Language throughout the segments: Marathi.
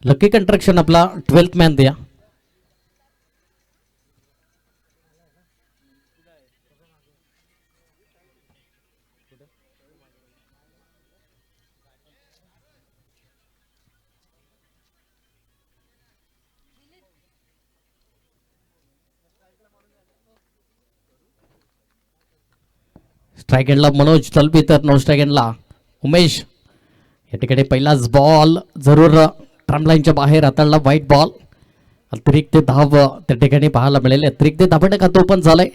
लकी कंस्ट्रक्शन आपला 12th मॅन द्या. स्ट्राईक एंडला मनोज तलबी तर नॉन स्ट्राईक एंडला उमेश. या ठिकाणी पहिलाच बॉल जरूर ट्रम लाईनच्या बाहेर हाताळला. White ball. अतिरिक्त धाव त्या ठिकाणी पाहायला मिळेल. अतिरिक्त धाबणे का तो पण झालाय.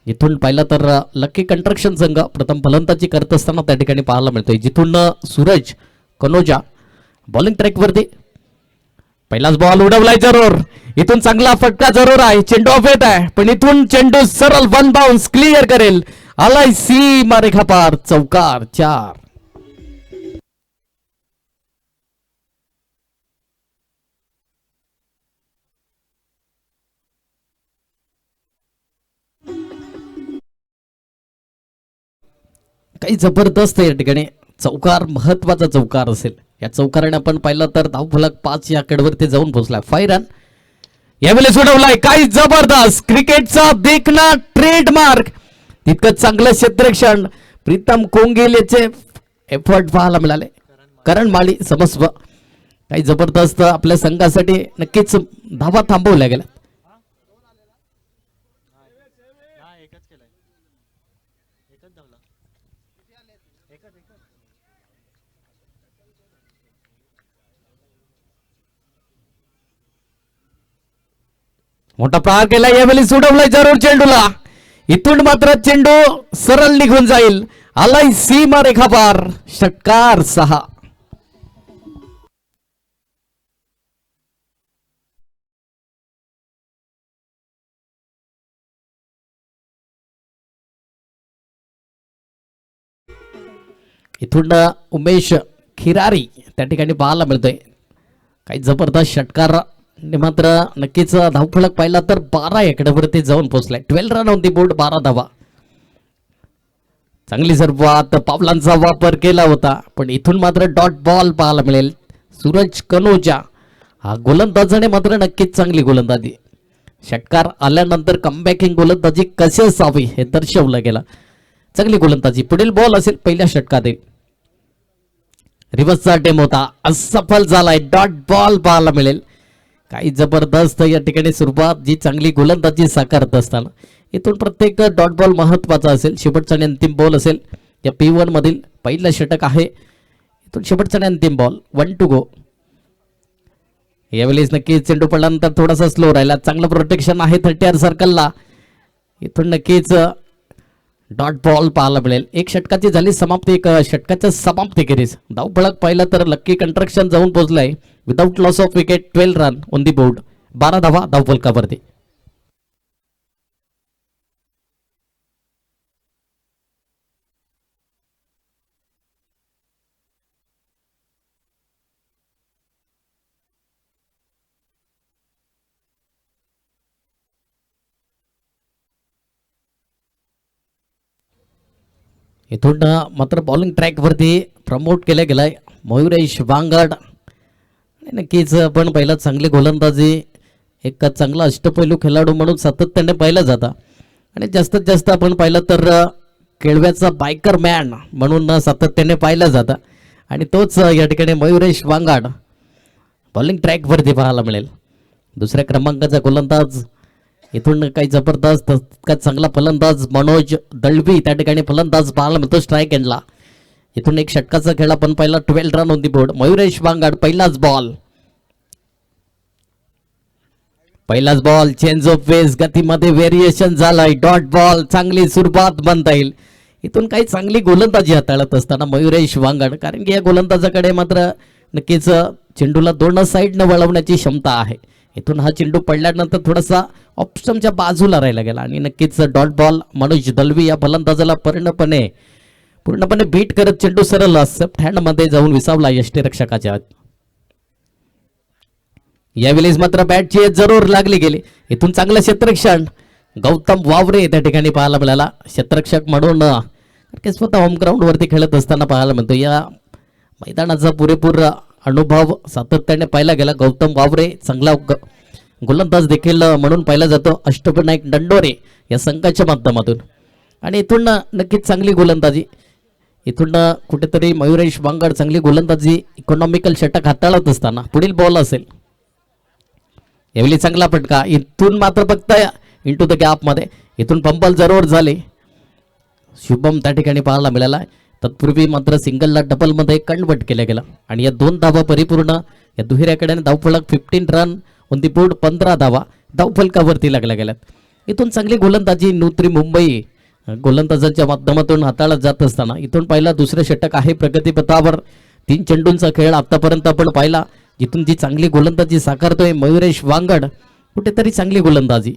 इथून पाहिलं तर लकी कंस्ट्रक्शन संघ प्रथम फलंदाजी करत असताना त्या ठिकाणी पाहायला मिळतोय. जिथून सूरज कनोजा बॉलिंग ट्रॅकवरती. पहिलाच बॉल उडवलाय जरूर. इथून चांगला फटका जरूर आहे. चेंडू ऑफ येत आहे पण इथून चेंडू सरळ वन बाउन्स क्लिअर करेल. आलाय सीमा रेखा पार. चौकार 4. काही जबरदस्त या ठिकाणी चौकार महत्वाचा चौकार असेल. या चौकाराने आपण पाहिलं तर धावफलक 5 या कडवरती जाऊन पोहोचलाय. 5 रन यावेळी सोडवलाय. काही जबरदस्त क्रिकेटचा देखना ट्रेडमार्क. तितकं चांगलं क्षेत्ररक्षण प्रीतम कोंगेल याचे एफर्ट पाहायला मिळाले. करण माळी समस्व काही जबरदस्त आपल्या संघासाठी नक्कीच धावा थांबवल्या गेल्या. मोठा प्रहार केला. यावेळी सोडवलाय जरूर चेंडूला. इथून मात्र चेंडू सरळ निघून जाईल. आलाय सीमा रेखा पार. षटकार 6. इथून उमेश खिरारी त्या ठिकाणी पाहायला मिळतोय. काही जबरदस्त षटकार मात्र नक्कीच धावफलक पाहिला तर 12 एकडावरती जाऊन पोहोचलाय. 12 रन ऑन दी बोर्ड. 12 धावा. चांगली सर्वात पावलांचा वापर केला होता पण इथून मात्र डॉट बॉल पाहायला मिळेल. सूरज कनोजा हा गोलंदाजाने मात्र नक्कीच चांगली गोलंदाजी. षटकार आल्यानंतर कमबॅकिंग गोलंदाजी कशी असावी हे दर्शवलं गेलं. चांगली गोलंदाजी. पुढील बॉल असेल पहिल्या षटकात. रिव्हर्सचा अटेम्प्ट होता. असफल झालाय. डॉट बॉल पाहायला मिळेल. काही जबरदस्त या ठिकाणी सुरुवात जी चांगली गोलंदाजी साकारत असताना इथून प्रत्येक डॉट बॉल महत्वाचा असेल. शेवटचा आणि अंतिम बॉल असेल या P1 मधील पहिलं षटक आहे. इथून शेवटचा आणि अंतिम बॉल. 1 to go. यावेळेस नक्कीच चेंडू पडल्यानंतर थोडासा स्लो राहिला. चांगलं प्रोटेक्शन आहे 30 सर्कलला. इथून नक्कीच डॉट बॉल पाहायला मिळेल. एक षटकाची झाली समाप्ती. एक षटकाच्या समाप्तीखेरीज धावफलक पाहिलं तर लकी कंस्ट्रक्शन जाऊन पोहोचलाय without loss of wicket. 12 run on the board. 12 धावा धावफलकावरती. इथून मात्र बॉलिंग ट्रॅकवरती प्रमोट केलं गेलंय मयुरेश वांगड. नक्कीच आपण पहिला चांगली गोलंदाजी एक चांगला अष्टपैलू खेळाडू म्हणून सातत्याने पाहिलं जातं आणि जास्तीत जास्त आपण पाहिलं तर केळव्याचा बायकर मॅन म्हणून सातत्याने पाहिलं जातं आणि तोच या ठिकाणी मयुरेश वांगड बॉलिंग ट्रॅकवरती पाहायला मिळेल. दुसऱ्या क्रमांकाचा गोलंदाज इथून काही जबरदस्त चांगला फलंदाज मनोज दळवी त्या ठिकाणी फलंदाज पाहायला मिळतो स्ट्राईक एंडला. इथून एक षटकाचा खेळ आपण पहिला 12 run on the board. Mayuresh Wangad पहिलाच बॉल चेंज ऑफ वेज गतीमध्ये व्हेरिएशन झालाय. Dot ball. चांगली सुरुवात बनता येईल. इथून काही चांगली गोलंदाजी हाताळत असताना मयुरेश वांगड कारण की या गोलंदाजाकडे मात्र नक्कीच चेंडूला दोन साईडनं वळवण्याची क्षमता आहे. इथून हा चेंडू पडल्यानंतर थोडासा ऑप्शनच्या बाजूला राहिला गेला आणि नक्कीच डॉट बॉल. मनोज दळवी या फलंदाजाला पूर्णपणे बीट करत चेंडू सरळ लेफ्ट हँड मध्ये जाऊन विसावला यष्टीरक्षकाच्या. यावेळेस मात्र बॅटची जरूर लागली गेली. इथून चांगलं क्षेत्ररक्षण गौतम वावरे त्या ठिकाणी पाहायला मिळाला क्षेत्ररक्षक म्हणून. ते स्वतः होम ग्राउंडवरती खेळत असताना पाहायला मिळतो. या मैदानाचा पुरेपूर अनुभव सातत्याने पाहिला गेला. गौतम वावरे चांगला गोलंदाज देखील म्हणून पाहिला जातो अष्टविनायक दंडोरे या संघाच्या माध्यमातून. आणि इथून नक्कीच चांगली गोलंदाजी, इथून कुठेतरी मयुरेश वांगड चांगली गोलंदाजी, इकॉनॉमिकल षटक हाताळत असताना पुढील बॉल असेल यावेळी चांगला फटका. इथून मात्र फक्त इंटू द गॅपमध्ये, इथून पंपल जरूर झाले. शुभम त्या ठिकाणी पाहायला मिळाला. तत्पूर्वी मात्र सिंगलला डबलमध्ये कन्वर्ट केलं गेलं आणि या 2 धावा परिपूर्ण. या दुहेऱ्याकडे धावफलक 15 रन ऑन दी बोर्ड, 15 धावा धावफलकावरती लागल्या गेल्यात. इथून चांगली गोलंदाजी नूतरी मुंबई गोलंदाजांच्या माध्यमातून हाताळत जात असताना इथून पहिला दुसरं षटक आहे प्रगतीपथावर. 3 चेंडूंचा खेळ आतापर्यंत आपण पाहिला, जिथून जी चांगली गोलंदाजी साकारतोय मयुरेश वांगड. कुठेतरी चांगली गोलंदाजी.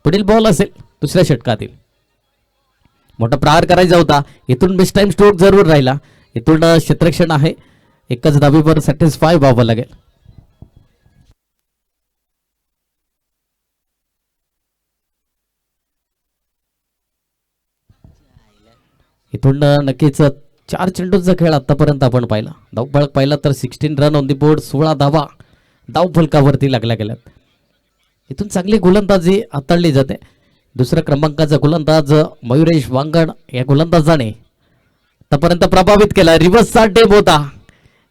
पुढील बॉल असेल दुसऱ्या षटकातील. मोठा प्रहार करायचा होता, इथून मिस टाइम स्ट्रोक जरूर राहिला. इथून क्षेत्ररक्षण आहे, एकच धाबीवर सॅटिस्फाय व्हावं लागेल. इथून नक्कीच 4 चेंडूंचा खेळ आतापर्यंत आपण पाहिला. धावफलक पाहिला तर 16 रन ऑन दी बोर्ड, 16 धावा धावफलकावरती लागल्या गेल्यात. इथून चांगली गोलंदाजी हाताळली जाते. दुसऱ्या क्रमांकाचा गोलंदाज मयुरेश वांगड या गोलंदाजाने आतापर्यंत प्रभावित केला. रिव्हर्सचा टेप होता,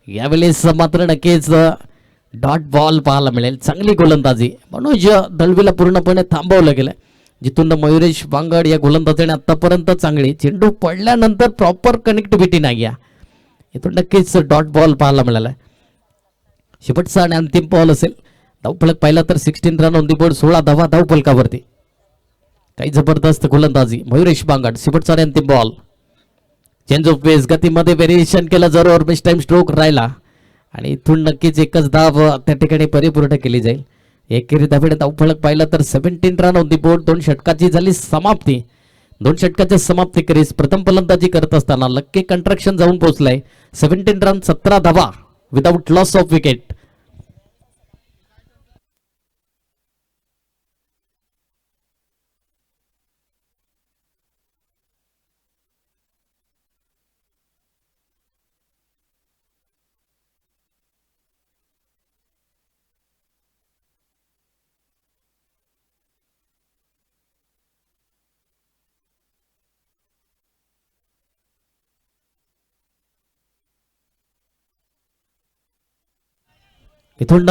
यावेळेस मात्र नक्कीच डॉट बॉल पाहायला मिळेल. चांगली गोलंदाजी, मनोज दळवीला पूर्णपणे थांबवलं गेलं, जिथून मयुरेश वांगड या गोलंदाजाने आतापर्यंत चांगली. चेंडू पडल्यानंतर प्रॉपर कनेक्टिव्हिटी नाही आहे, इथून नक्कीच डॉट बॉल पाहायला मिळाला. शेवटचा आणि अंतिम बॉल असेल. धावफलक पाहिला तर 16 रन ऑन दी बोर्ड, 16 धावा धावफलकावरती. काही जबरदस्त गोलंदाजी मयुरेश वांगड. शेवटचा आणि अंतिम बॉल. चेंज ऑफ पेस, गतीमध्ये व्हेरिएशन केलं जरूर, मिस टाइम स्ट्रोक राहिला आणि इथून नक्कीच एकच धाव त्या ठिकाणी परिपूर्ण केली जाईल. एकेरी धावेने धावफलक पाहिला तर 17 रन ऑन दी बोर्ड. 2 षटकाची झाली समाप्ती. 2 षटकाच्या समाप्ती करीस प्रथम फलंदाजी करत असताना लक्की कंट्रक्शन जाऊन पोहोचलाय. 17 रन 17 धावा विदाउट लॉस ऑफ विकेट. इथून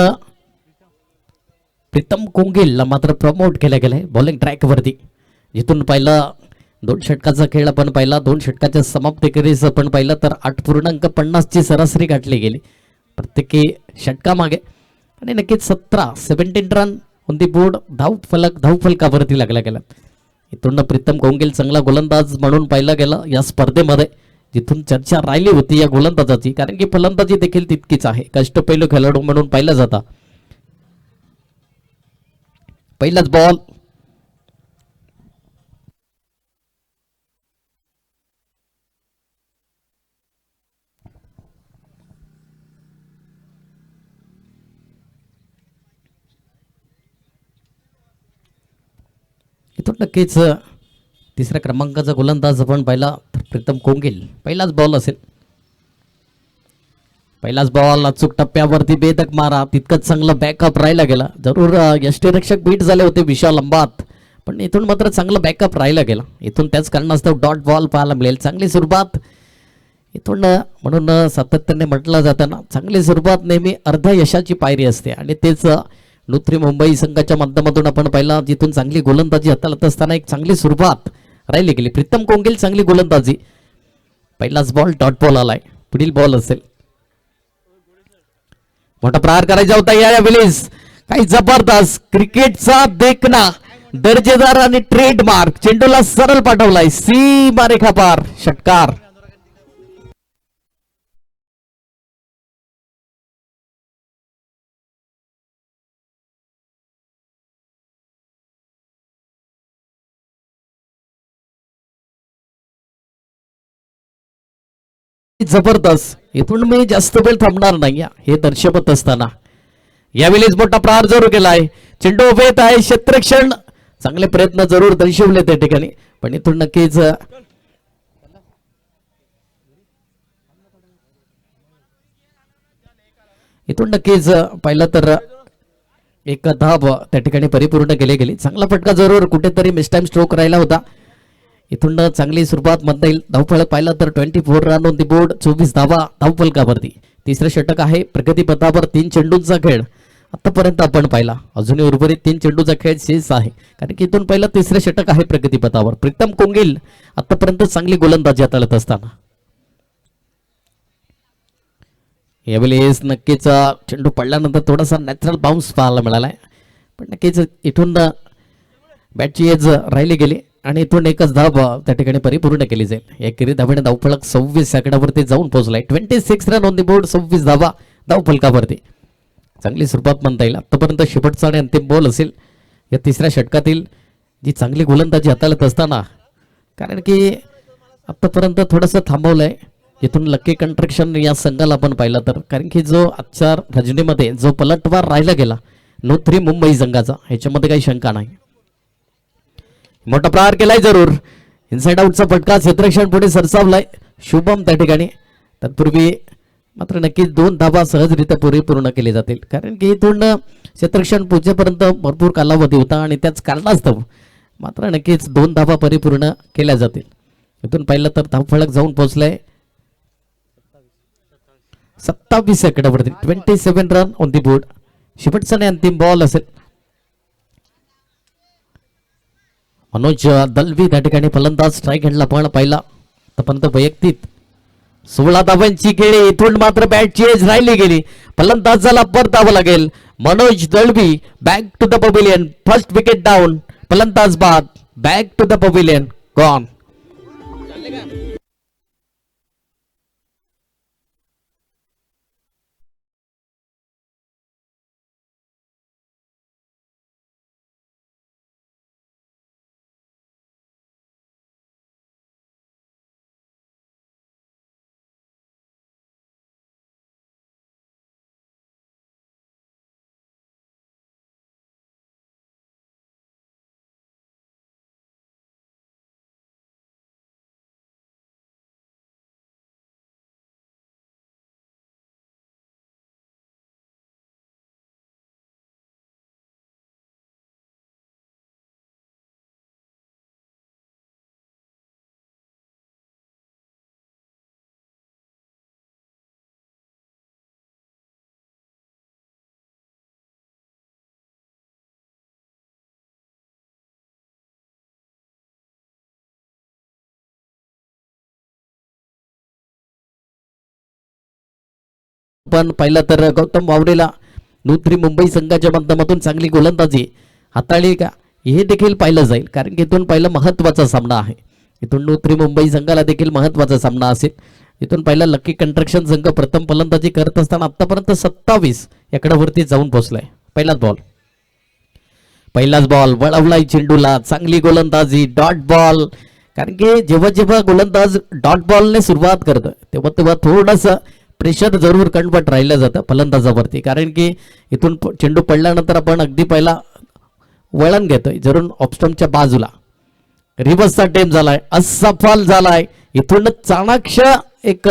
प्रीतम कोंगिलला मात्र प्रमोट केलं गेलंय बॉलिंग ट्रॅकवरती. जिथून पहिला 2 षटकाचा खेळ आपण पाहिला, 2 षटकाच्या समाप्तीखेरीज आपण पाहिलं तर 8.50 ची सरासरी गाठली गेली प्रत्येकी षटकामागे. आणि नक्कीच 17 रन ऑन दी बोर्ड धावफलकावरती लागला गेला. इथून प्रीतम कोंगिल चांगला गोलंदाज म्हणून पाहिला गेला या स्पर्धेमध्ये, जिथून चर्चा राहिली होती या गोलंदाजाची, कारण की फलंदाजी देखील तितकीच आहे. कष्टपैलू खेळाडू म्हणून पाहिला जाता. पहिलाच बॉल. इथून नक्कीच तिसऱ्या क्रमांकाचा गोलंदाज आपण पाहिला तर प्रीतम कोंगिल. पहिलाच बॉल असेल. पहिलाच बॉल अचूक टप्प्यावरती बेधक मारा, तितकंच चांगलं बॅकअप राहिला गेला. जरूर यष्टीरक्षक बीट झाले होते विशाल अंबात, पण इथून मात्र चांगलं बॅकअप राहिला गेला. इथून त्याच कारणास्तव डॉट बॉल पाहायला मिळेल. चांगली सुरुवात इथून, म्हणून सातत्याने म्हटलं जाताना चांगली सुरुवात नेहमी अर्ध्या यशाची पायरी असते आणि तेच नूतरी मुंबई संघाच्या माध्यमातून आपण पाहिला, जिथून चांगली गोलंदाजी हाताळत असताना एक चांगली सुरुवात राहिली गेली. प्रीतम कोंगिल चांगली गोलंदाजी. पहिलाच बॉल डॉट बॉल आलाय. पुढील बॉल असेल. मोठा प्रहार करायचा होता यावेळेस. काही जबरदस्त क्रिकेटचा देखना, दर्जेदार आणि ट्रेडमार्क चेंडूला सरळ पाठवलाय सीमा रेखा पार. षटकार. जबरदस्त. इथून मी जास्त वेळ थांबणार नाही हे दर्शवत असताना यावेळेस मोठा प्रहार जरूर केलाय. चेंडू उभेत आहे. क्षेत्ररक्षण चांगले प्रयत्न जरूर दर्शवले त्या ठिकाणी, पण इथून नक्कीच इथून नक्कीच पाहिलं तर एक धाब त्या ठिकाणी परिपूर्ण केली गेली. चांगला फटका जरूर कुठेतरी मिसटाईम स्ट्रोक राहिला होता. इथून चांगली सुरुवात म्हणता येईल. धावफलक पाहिला तर 24 रन ऑन दी बोर्ड, 24 धावा धावफलकावरती. तिसरं षटक आहे प्रगतीपथावर. 3 चेंडूंचा खेळ आतापर्यंत आपण पाहिला. अजूनही उर्वरित 3 चेंडूचा खेळ शेष आहे, कारण की इथून पहिलं तिसरं षटक आहे प्रगतीपथावर. प्रीतम कोंगिल आतापर्यंत चांगली गोलंदाजी हाताळत असताना यावेळेस नक्कीच चेंडू पडल्यानंतर थोडासा नॅचरल बाउन्स पाहायला मिळालाय, पण नक्कीच इथून बॅटची एज राहिली गेली आणि इथून एकच धाव त्या ठिकाणी परिपूर्ण केली जाईल. एकेरी धावेने धावफलक 26 सेकंदावरती जाऊन पोहोचलाय. 26 रन ऑन दी बोर्ड, 26 धावा धावफलकावरती. चांगली सुरुवात म्हणता येईल. आतापर्यंत शेवटचा आणि अंतिम बॉल असेल या तिसऱ्या षटकातील जी चांगली गोलंदाजी हाताळत असताना, कारण की आतापर्यंत थोडंसं थांबवलंय. इथून लकी कंस्ट्रक्शन या संघाला आपण पाहिलं तर, कारण की जो आजच्या रजनीमध्ये जो पलटवार राहिला गेला नो 3 मुंबई संघाचा, ह्याच्यामध्ये काही शंका नाही. मोठा प्रहार केलाय जरूर. इनसाइड आउटचा फटका क्षेत्ररक्षण पुढे सरसावलाय शुभम त्या ठिकाणी. तत्पूर्वी मात्र नक्कीच 2 धावा सहजरित्या परिपूर्ण केले जातील, कारण की इथून क्षेत्ररक्षण पोहोचेपर्यंत भरपूर कालावधी होता आणि त्याच कारणास्तव मात्र नक्कीच 2 धावा परिपूर्ण केल्या जातील. इथून पाहिलं तर धावफलक जाऊन पोहोचलाय 27 सेकंदावरती. 27 रन ऑन दी बोर्ड. शेवटचा आणि अंतिम बॉल असेल. मनोज दलवी त्या ठिकाणी फलंदाज स्ट्राईक हँडला पण पाहिला. आतापर्यंत वैयक्तिक 16 धावांची खेळी. इथून मात्र बॅटची एज राहिली गेली. फलंदाजाला परतावं लागेल. Manoj Dalvi back to the pavilion. First wicket down. फलंदाज बाद. Back to the pavilion. Gone. पण पाहिलं तर गौतम वावरेला नो3 मुंबई संघाच्या माध्यमातून चांगली गोलंदाजी हाताळली का हे देखील पाहिलं जाईल, कारण की इथून पहिला महत्त्वाचा सामना आहे. इथून नो3 मुंबई संघाला देखील महत्त्वाचा सामना असेल. इथून पहिला लकी कंस्ट्रक्शन संघ प्रथम फलंदाजी करत असताना आतापर्यंत 27 याकडावरती जाऊन पोहोचलाय. पहिलाच बॉल वळवलाय चेंडूला. चांगली गोलंदाजी. डॉट बॉल, कारण की जेव्हा जेव्हा गोलंदाज डॉट बॉलने सुरुवात करतं तेव्हा थोडंसं प्रेशर जरूर कन्वर्ट राहिलं जातं फलंदाजावरती, कारण की इथून चेंडू पडल्यानंतर आपण अगदी पहिला वळण घेतोय जरूर ऑफस्टम्पच्या बाजूला. रिव्हर्सचा टेम झालाय, असफल झालाय. इथून चाणाक्ष एक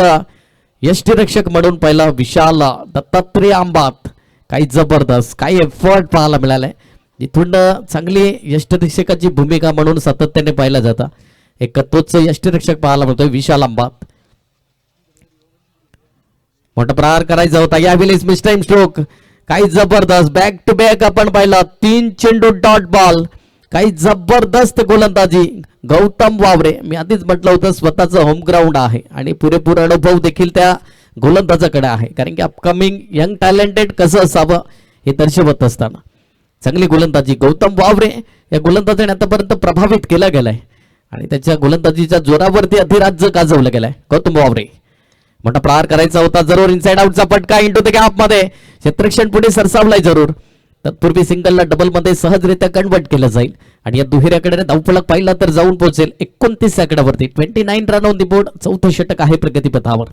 यष्टीरक्षक म्हणून पहिला विशाल दत्तात्रेय आंबात. काही जबरदस्त, काही एफर्ट पाहायला मिळालाय. इथून चांगली यष्टीरक्षकाची भूमिका म्हणून सातत्याने पाहिलं जातं. एक तोच यष्टीरक्षक पाहायला मिळतोय विशाल आंबात. मोठा प्रहार करायचा होता यावेळेस मिस टाइम स्ट्रोक. काही जबरदस्त बॅक टू बॅक आपण पाहिला. 3 चेंडू डॉट बॉल. काही जबरदस्त गोलंदाजी गौतम वावरे. मी आधीच म्हटलं होतं स्वतःचं होम ग्राउंड आहे आणि पुरेपूर अनुभव देखील त्या गोलंदाजाकडे आहे, कारण की अपकमिंग यंग टॅलेंटेड कसं असावं हे दर्शवत असताना चांगली गोलंदाजी गौतम वावरे या गोलंदाजाने आतापर्यंत प्रभावित केलं गेलाय आणि त्याच्या गोलंदाजीच्या जोरावरती अधिराज्य गाजवलं गेलाय गौतम वावरे. मोठा प्रहार करायचा होता जरूर. इनसाइड आउटचा पटका इंटू द गॅप मध्ये. क्षेत्ररक्षण पुढे सरसावलाय जरूर. तत्पूर्वी सिंगलला डबल मध्ये सहजरित्या कन्वर्ट केलं जाईल आणि या दुहेऱ्याकडे धावफलक पाहिला तर जाऊन पोहोचेल 29 सेकंदावरती. 29 रन ऑन दी बोर्ड. 4थं षटक आहे प्रगतीपथावर.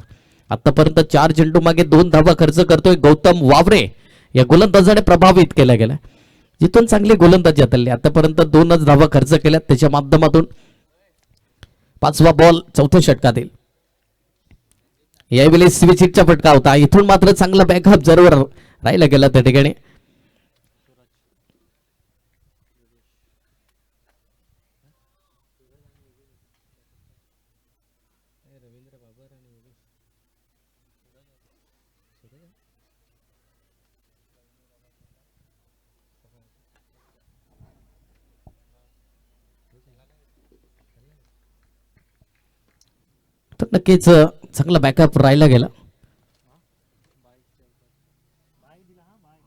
आतापर्यंत 4 चेंडू मागे 2 धावा खर्च करतोय गौतम वावरे. या गोलंदाजाने प्रभावित केला गेला, जिथून चांगली गोलंदाजी हाताळली. आतापर्यंत 2च धावा खर्च केल्या त्याच्या माध्यमातून. 5वा बॉल 4थ्या षटकातील. यावेळी स्विचिटचा फटका होता. इथून मात्र चांगला बॅकअप जरूर राहिला गेला त्या ठिकाणी. तर नक्कीच चांगला बॅकअप राहिला गेला.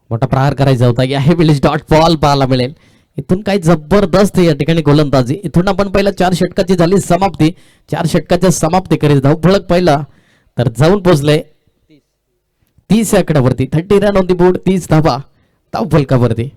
मोठा प्रहार करायचा होता. यावेळी डॉट बॉल पाहायला मिळेल. इथून काही जबरदस्त या ठिकाणी गोलंदाजी. इथून आपण पहिला 4 षटकाची झाली समाप्ती. 4 षटकाच्या समाप्ती करीत धावफलक पहिला तर जाऊन पोहोचले 30 आकड्यावरती. 30 रन ऑन दी बोर्ड, 30 धावा धावफलकावरती.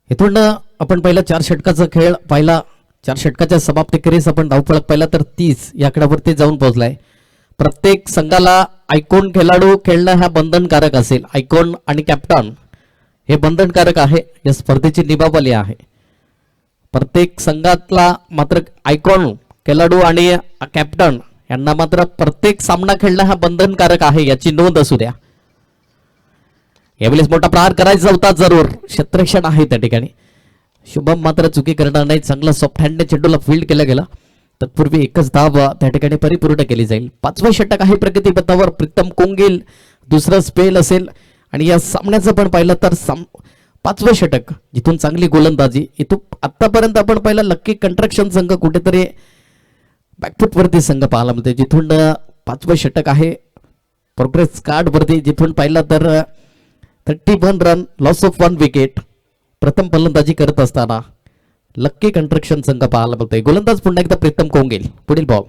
इथून आपण पहिला 4 षटकाचा खेळ पाहिला. 4 षटकाच्या समाप्तीखेरीज आपण धावफलक पाहिला तर 30 या आकड्यावरती जाऊन पोहोचलाय. प्रत्येक संघाला आयकॉन खेळाडू खेळणं हा बंधनकारक असेल. आयकॉन आणि कॅप्टन हे बंधनकारक आहे. या स्पर्धेची नियमावली आहे. प्रत्येक संघातला मात्र आयकॉन खेळाडू आणि कॅप्टन यांना मात्र प्रत्येक सामना खेळणं हा बंधनकारक आहे, याची नोंद असू द्या. यावेळेस मोठा प्रहार करायचा होता जरूर. क्षेत्ररक्षण आहे त्या ठिकाणी. शुभम मात्र चुकी करणार नाही. चांगला सॉफ्ट हँडने चेंडूला फील्ड केला गेला. तत्पूर्वी एकच धाव त्या ठिकाणी परिपूर्ण केली जाईल. 5वं षटक आहे प्रगतीपथावर. प्रीतम कोंगील दुसरं स्पेल असेल आणि या सामन्याचं पण पाहिलं तर 5वं षटक जिथून चांगली गोलंदाजी. इथून आतापर्यंत आपण पाहिलं लक्की कंस्ट्रक्शन संघ कुठेतरी बॅकफुटवरती संघ पाहायला मिळते. जिथून 5वं षटक आहे प्रोग्रेस कार्ड वरती. जिथून पाहिलं तर 31 रन, लॉस ऑफ 1 विकेट. प्रथम फलंदाजी करत असताना लक्की कंस्ट्रक्शन संघ पाहायला मिळतोय. गोलंदाज पुन्हा एकदा प्रीतम कोंगील. पुढील बॉल.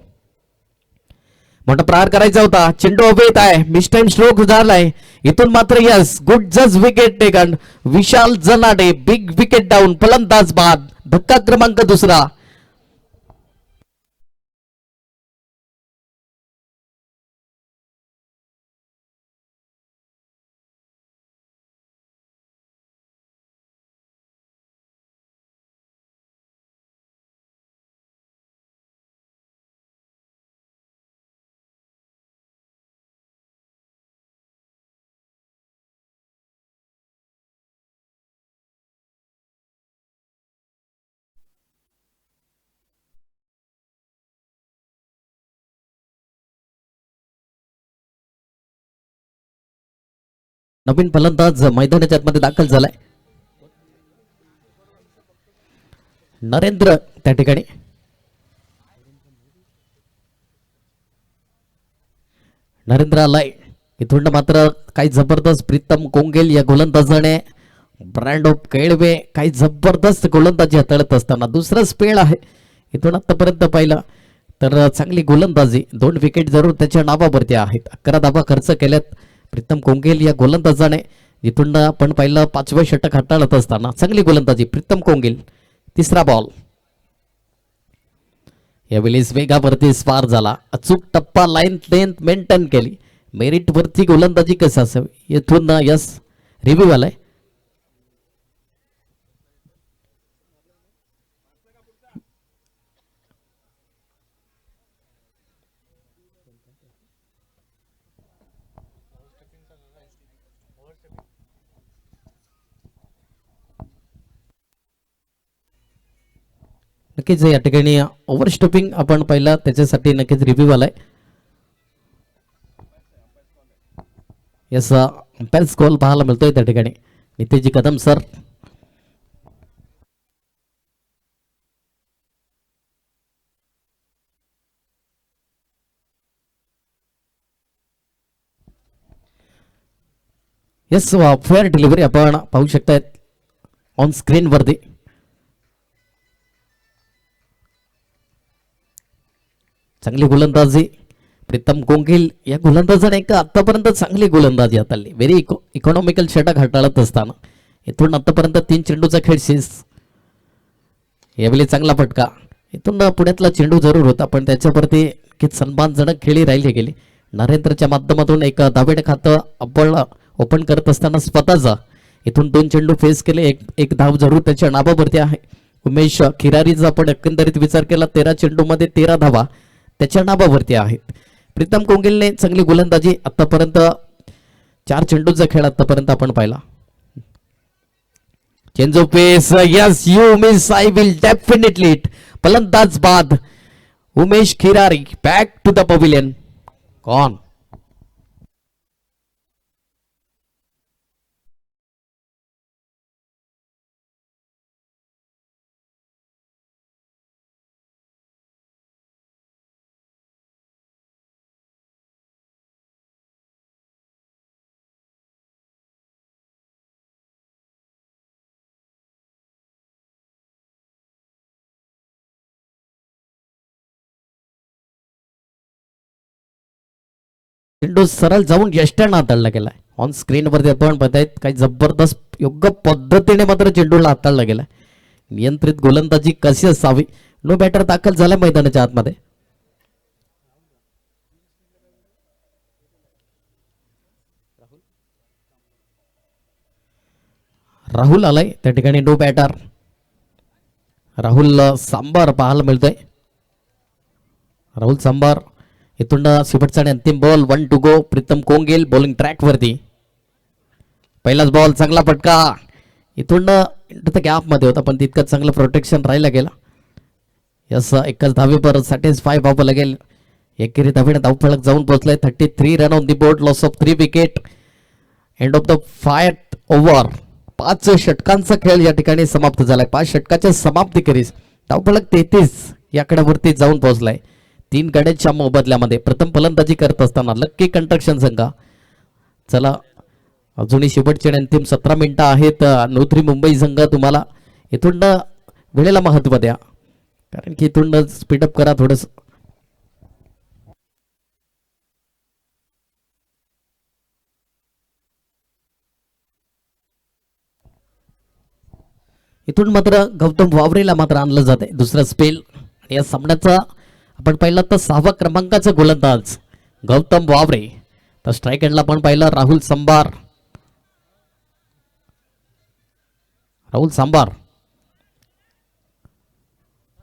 मोठा प्रहार करायचा होता. चेंडू अवैध आहे. मिस टाइम स्ट्रोक झालाय. इथून मात्र यस गुड जज विकेट टेकन. विशाल जनाडे बिग विकेट डाऊन. फलंदाज बाद. धक्का क्रमांक 2. नवीन फलंदाज मैदानाच्या आतमध्ये दाखल झालाय. नरेंद्र त्या ठिकाणी. नरेंद्र आलाय. इथून मात्र काही जबरदस्त प्रीतम कोंगेल या गोलंदाजाने ब्रँड ऑफ केळवे काही जबरदस्त गोलंदाजी हाताळत असताना दुसरा स्पेल आहे. इथून आतापर्यंत पाहिलं तर चांगली गोलंदाजी. 2 विकेट जरूर त्याच्या नावावरती आहेत. 11 धावा खर्च केल्यात प्रीतम कोंगेल या गोलंदाजाने. जिथून आपण पाहिलं 5वं षटक हाताळत असताना चांगली गोलंदाजी प्रीतम कोंगेल. 3रा बॉल. यावेळी वेगावरती स्पार झाला. अचूक टप्पा लाईन लेंथ मेंटेन केली. मेरिट वरती गोलंदाजी कसं असावी येथून यस रिव्ह्यू आलाय. नक्कीच या ठिकाणी ओव्हरस्टॉपिंग आपण पाहिला त्याच्यासाठी नक्कीच रिव्ह्यू आलाय. याचा अंपायर कॉल पाहायला मिळतोय त्या ठिकाणी. Niteshji Kadam sir. Yes fair delivery आपण पाहू शकताय ऑन स्क्रीन वरती. चांगली गोलंदाजी प्रीतम कोंगील या गोलंदाजाने आतापर्यंत चांगली गोलंदाजी हाताळली. व्हेरी इकॉनॉमिकल षटक हाताळत असताना इथून आतापर्यंत 3 चेंडूचा खेळ शेष. यावेळी चांगला फटका. इथून पुण्यातला चेंडू जरूर होता पण त्याच्यावरती की सन्मानजनक खेळी राहिली गेली. नरेंद्रच्या माध्यमातून एक दावेड खातं आपण ओपन करत असताना स्वतःचा इथून 2 चेंडू फेस केले. एक धाव जरूर त्याच्या नावावरती आहे. उमेश खिरारीचा आपण एकंदरीत विचार केला 13 चेंडूमध्ये 13 धावा त्याच्या नावावरती आहेत. प्रीतम कोंगिलने चांगली गोलंदाजी आतापर्यंत 4 चेंडूचा खेळ आतापर्यंत आपण पाहिला. Change of pace. Yes you miss I will definitely it. फलंदाज बाद Umesh Khirari back to the pavilion. कॉन चेंडू सरळ जाऊन यष्ट्यानं हाताळला गेलाय. ऑन स्क्रीन वरती आपण बघतायत काही जबरदस्त योग्य पद्धतीने मात्र चेंडूला हाताळला गेलाय. नियंत्रित गोलंदाजी कशी असावी. नो बॅटर दाखल झाला मैदानाच्या आतमध्ये. राहुल आलाय त्या ठिकाणी. नो बॅटर राहुल सांबार पाहायला मिळतोय. राहुल सांबार इथून शेवटचा आणि अंतिम ball. 1 to go. Pritam Kongel bowling track वरती. पहिलाच बॉल चांगला फटका. इथून गॅप मध्ये होता पण तितकं चांगलं प्रोटेक्शन राहिला गेला. यस एकच धावेवर सॅटिस्फाय व्हावं लागेल. एकेरी धावेने धावफलक जाऊन पोहोचलाय. 33 run on the board. Loss of 3 wicket. End of the 5th over. 5 षटकांचा खेळ या ठिकाणी समाप्त झालाय. 5 षटकाच्या समाप्ती करीस धावफलक 33 या कड्यावरती जाऊन पोहोचलाय. 3 गड्यांच्या मोबदल्यामध्ये प्रथम फलंदाजी करत असताना लक्की कंस्ट्रक्शन संघ. चला अजूनही शेवटचे अंतिम 17 मिनिटं आहेत. नवोदय मुंबई संघ तुम्हाला इथून वेळेला महत्व द्या कारण की इथून स्पीडअप करा थोडस. इथून मात्र गौतम वावरेला मात्र आणलं जाते दुसरा स्पेल. आणि या सामन्याचा आपण पाहिलं तर 6व्या क्रमांकाचा गोलंदाज गौतम वावरे. तर स्ट्राईक एंडला पण पाहिलं राहुल सांबार. राहुल सांबार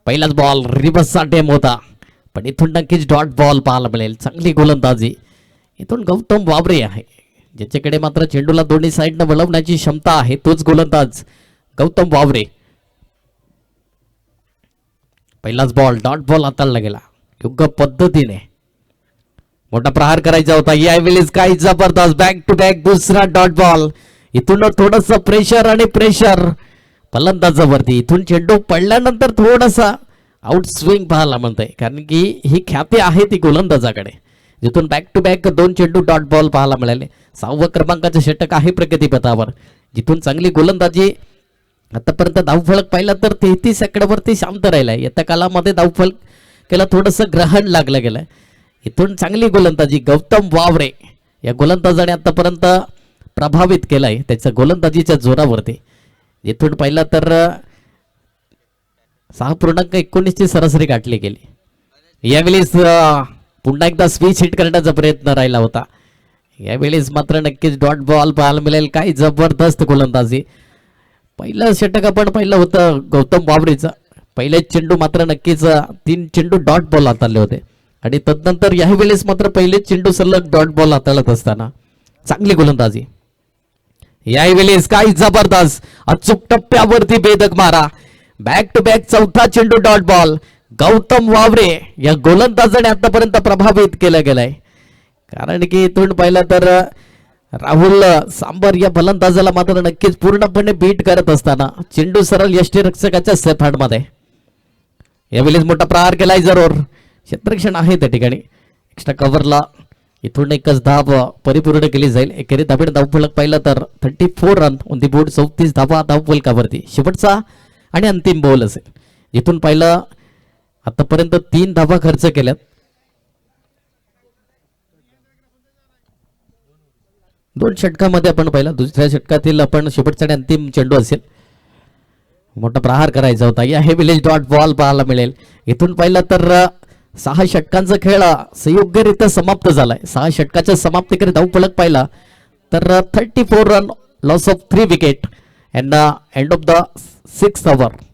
पहिलाच बॉल रिव्हर्सचा टेम होता पण इथून नक्कीच डॉट बॉल पाहायला मिळेल. चांगली गोलंदाजी इथून गौतम वावरे आहे ज्याच्याकडे मात्र चेंडूला दोन्ही साईडनं वळवण्याची क्षमता आहे. तोच गोलंदाज गौतम वावरे. पहिलाच बॉल डॉट बॉल हाताळला गेला योग्य पद्धतीने. मोठा प्रहार करायचा होता यावेळेस. काही जबरदस्त बॅक टू बॅक दुसरा डॉट बॉल. इथून थोडस प्रेशर आणि प्रेशर फलंदाजावरती. इथून चेंडू पडल्यानंतर थोडासा आउट स्विंग पाहायला म्हणतंय कारण की ही ख्याती आहे ती गोलंदाजाकडे. जिथून बॅक टू बॅक 2 चेंडू डॉट बॉल पाहायला मिळाले. 6व्या क्रमांकाचे षटक आहे प्रगतीपथावर. जिथून चांगली गोलंदाजी आतापर्यंत धावफलक पाहिला तर 33 आकड्यावरती शांत राहिलाय. येत्या कालामध्ये धावफलक केला थोडंसं ग्रहण लागलं गेलंय. इथून चांगली गोलंदाजी गौतम वावरे या गोलंदाजाने आतापर्यंत प्रभावित केलाय त्याच्या गोलंदाजीच्या जोरावरती. इथून पाहिला तर 6.19 ची सरासरी गाठली गेली. यावेळेस पुन्हा एकदा स्विच हिट करण्याचा प्रयत्न राहिला होता. यावेळेस मात्र नक्कीच डॉट बॉल पाहायला मिळेल. काही जबरदस्त गोलंदाजी. पहिलं षटक आपण पाहिलं होतं गौतम वावरेचं. पहिले चेंडू मात्र नक्कीच 3 चेंडू डॉट बॉल हाताळले होते आणि तदनंतर यावेळेस मात्र पहिले चेंडू सलग डॉट बॉल हाताळत असताना चांगली गोलंदाजी. यावेळेस काही जबरदस्त अचूक टप्प्यावरती भेदक मारा. बॅक टू बॅक 4था चेंडू डॉट बॉल. गौतम वावरे या गोलंदाजाने आतापर्यंत प्रभावित केलं गेलंय कारण की इथून पाहिलं तर राहुल सांबर या फलंदाजाला मात्र नक्कीच पूर्णपणे बीट करत असताना चेंडू सरळ यष्टीरक्षकाच्या सेफ हँडमध्ये. यावेळेस मोठा प्रहार केलाय जरूर. क्षेत्ररक्षण आहे त्या ठिकाणी. एक्स्ट्रा कव्हरला इथून एकच धाव परिपूर्ण केली जाईल. एकेरी धावेने धावफलक पाहिलं तर 34 रन ऑन दी बोर्ड. 34 धावा धावफलकावरती. शेवटचा आणि अंतिम बॉल असेल. इथून पाहिलं आतापर्यंत 3 धावा खर्च केल्यात. दोन षटकामध्ये आपण पहिला दुसऱ्या षटकातील आपण शेवटचा आणि अंतिम चेंडू असेल. मोठा प्रहार करायचा होता. या हे विलेज डॉट बॉल पाहायला मिळेल. इथून पाहिलं तर 6 षटकांचा खेळ संयोग्यरित्या समाप्त झालाय. 6 षटकाच्या समाप्तीकडे धावफलक पाहिला तर 34 run, loss of 3 wicket and end of the 6th over.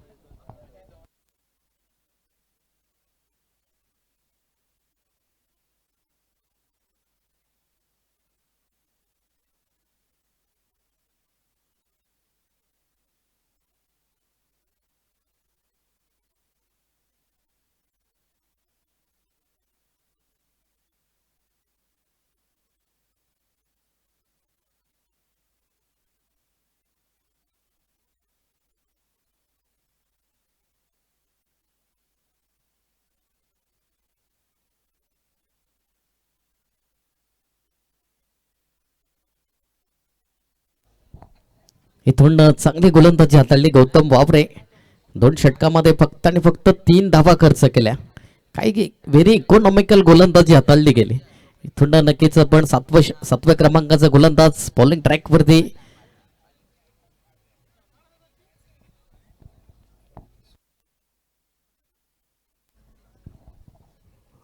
इथून चांगली गोलंदाजी हाताळली गौतम वावरे. 2 षटकामध्ये फक्त आणि फक्त 3 धावा खर्च केल्या. काही व्हेरी इकॉनॉमिकल गोलंदाजी हाताळली गेली. इथून नक्कीच आपण 7व्या क्रमांकाचा गोलंदाज बॉलिंग ट्रॅकवरती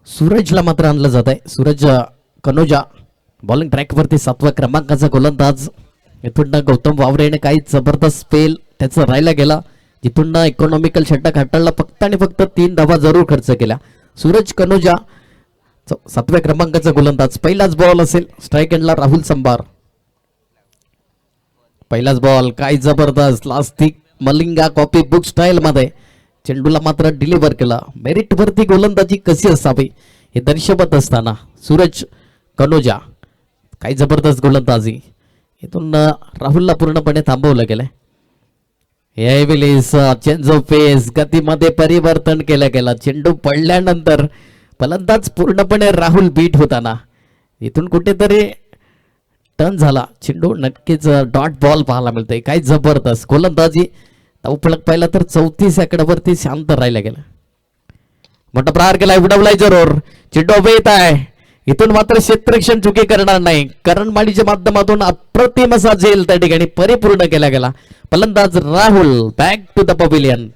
सूरजला मात्र आणलं जात आहे. सूरज कनोजा बॉलिंग ट्रॅकवरती 7व्या क्रमांकाचा गोलंदाज. इथून गौतम वावरेने काही जबरदस्त स्पेल त्याचा राहिला गेला. जिथून इकॉनॉमिकल षटक हाताळला. फक्त आणि फक्त 3 धावा जरूर खर्च केल्या. सूरज कनोजा 7व्या क्रमांकाचा गोलंदाज. पहिलाच बॉल असेल. स्ट्राईक एंडला राहुल संभार. पहिलाच बॉल काय जबरदस्त लास्टिक मलिंगा कॉपी बुक स्टाईल मध्ये चेंडूला मात्र डिलिव्हर केला. मेरिट वरती गोलंदाजी कशी असावी हे दर्शवत असताना सूरज कनोजा काय जबरदस्त गोलंदाजी. इथून राहुलला पूर्णपणे थांबवलं गेलंय. यावेळेस चेंज ऑफ पेस गतीमध्ये परिवर्तन केलं गेलं. चेंडू पडल्यानंतर फलंदाज पूर्णपणे राहुल बीट होताना इथून कुठेतरी टर्न झाला. चेंडू नक्कीच डॉट बॉल पाहायला मिळतोय. काय जबरदस्त गोलंदाजी. धावफलक पाहिला तर 34 आकड्यावरती शांत राहिला गेला. मोठा प्रहार केलाय. उडवलाय जरूर. चेंडू अवैध आहे. इथून मात्र क्षेत्ररक्षण चुकी करणार नाही. करणमाळीच्या माध्यमातून अप्रतिम असा झेल त्या ठिकाणी परिपूर्ण केला गेला. फलंदाज Rahul back to the pavilion.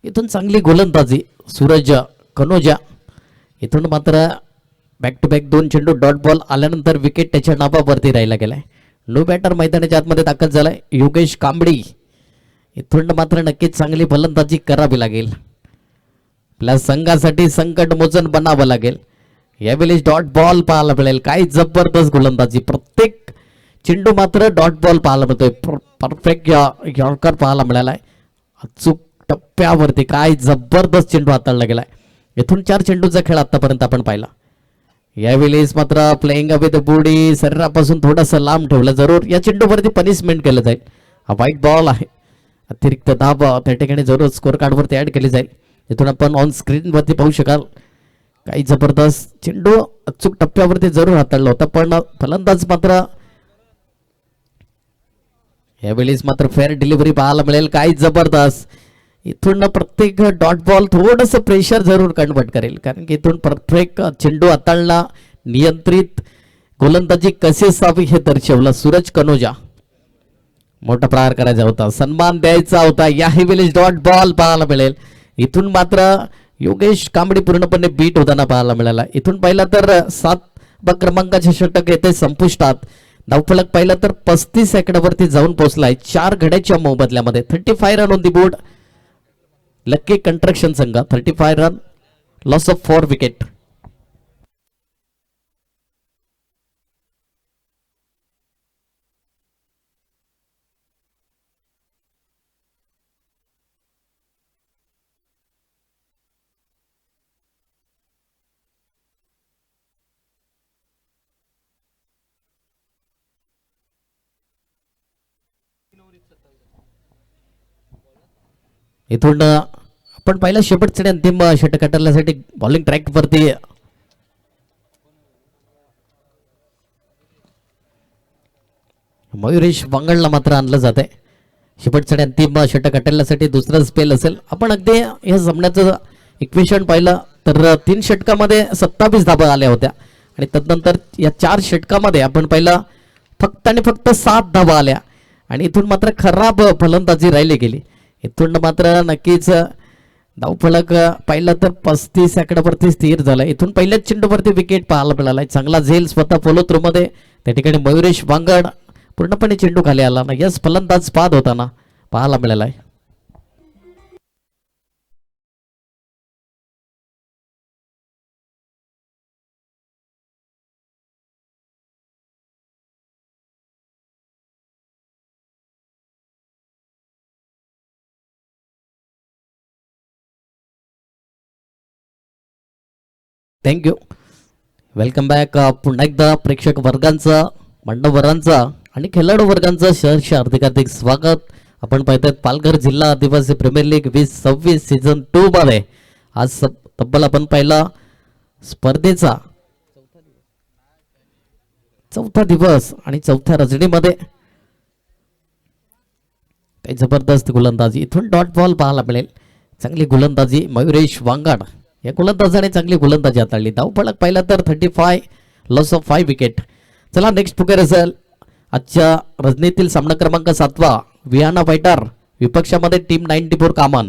इथून चांगली गोलंदाजी सूरज कनोजा. इथून मात्र बॅक टू बॅक 2 चेंडू डॉट बॉल आल्यानंतर विकेट त्याच्या नावावरती राहिला गेलाय. नो बॅटर मैदानाच्या आतमध्ये दाखल झालाय योगेश कांबडी. इथून मात्र नक्कीच चांगली फलंदाजी करावी लागेल. आपल्या संघासाठी संकट मोचन बनावं लागेल. यावेळी डॉट बॉल पाहायला मिळेल. काय जबरदस्त गोलंदाजी. प्रत्येक चेंडू मात्र डॉट बॉल पाहायला मिळतोय. परफेक्ट यॉर्कर पाहायला मिळालाय. अचूक टप्प्यावरती काय जबरदस्त चेंडू हाताळला गेलाय. इथून 4 चेंडूचा खेळ आतापर्यंत आपण पाहिला. यावेळेस मात्र प्लेइंग विथ बॉडी शरीरापासून थोडंसं लांब ठेवलं. जरूर या चेंडूवरती पनिशमेंट केलं जाईल. हा व्हाईट बॉल आहे. अतिरिक्त दाब त्या ठिकाणी जरूर स्कोर कार्डवरती ऍड केली जाईल. इथून आपण ऑन स्क्रीन वरती पाहू शकाल. काही जबरदस्त चेंडू अचूक टप्प्यावरती जरूर हाताळला होता. पण फलंदाज मात्र यावेळेस मात्र फेअर डिलिव्हरी पाहायला मिळेल. काय जबरदस्त. इथून प्रत्येक डॉट बॉल थोडस प्रेशर जरूर कन्वर्ट करेल. कारण की इथून परफेक्ट चेंडू हाताळला. नियंत्रित गोलंदाजी कशी असावी हे दर्शवलं सूरज कनोजा. मोठा प्रहार करायचा होता. सन्मान द्यायचा होता. याही वेळेस डॉट बॉल पाहायला मिळेल. इथून मात्र योगेश कांबडी पूर्णपणे बीट होताना पाहायला मिळाला. इथून पाहिला तर 7 क्रमांकाचे षटक येते संपुष्टात. धावफलक पाहिलं तर 35 आकड्यावरती जाऊन पोहोचलाय. 4 गड्याच्या मोबदल्यामध्ये 35 run on the board. Lucky construction संघ 35 रन, लॉस ऑफ 4 विकेट. इथून आपण पहिला शेवटचे आणि अंतिम षटक करण्यासाठी बॉलिंग ट्रॅक वरती मयुरेश वांगडला मात्र आणलं जात आहे. शेवटच्या आणि अंतिम षटक करण्यासाठी दुसरा स्पेल असेल. आपण अगदी या सामन्याचं इक्वेशन पाहिलं तर 3 षटकामध्ये 27 धाबा आल्या होत्या आणि तदनंतर या 4 षटकामध्ये आपण पाहिलं फक्त आणि फक्त 7 धाबा आल्या आणि इथून मात्र खराब फलंदाजी राहिली गेली. इथून मात्र नक्कीच धावफलक पाहिलं तर 35 आकड्यावरती स्थिर झाला. इथून पहिल्याच चेंडूवरती विकेट पाहायला मिळाला. चांगला झेल स्वतः फॉलो थ्रू मध्ये त्या ठिकाणी मयुरेश वांगड पूर्णपणे चेंडू खाली आला ना. यस फलंदाज बाद होताना पाहायला मिळाला आहे. थँक्यू. Welcome back. पुन्हा एकदा प्रेक्षक वर्गांचा, मान्यवरांचा आणि खेळाडू वर्गांचं सहर्ष हार्दिक स्वागत. आपण पाहतोय पालघर जिल्हा आदिवासी प्रीमियर लीग 2026 सीझन 2 मध्ये आज तब्बल आपण पहिला स्पर्धेचा चौथा दिवस आणि चौथ्या रजनीमध्ये काही जबरदस्त गोलंदाजी. इथून डॉट बॉल पाहायला मिळेल. चांगली गोलंदाजी मयुरेश वांगड या गोलंदाजाने चांगली गोलंदाजी हाताळली. धावफलक पाहिला तर 35, लॉस ऑफ 5 विकेट. चला नेक्स्ट पुकार असेल आजच्या रजनीतील सामना क्रमांक 7 विहाना फायटर विपक्षामध्ये टीम 94 कामान.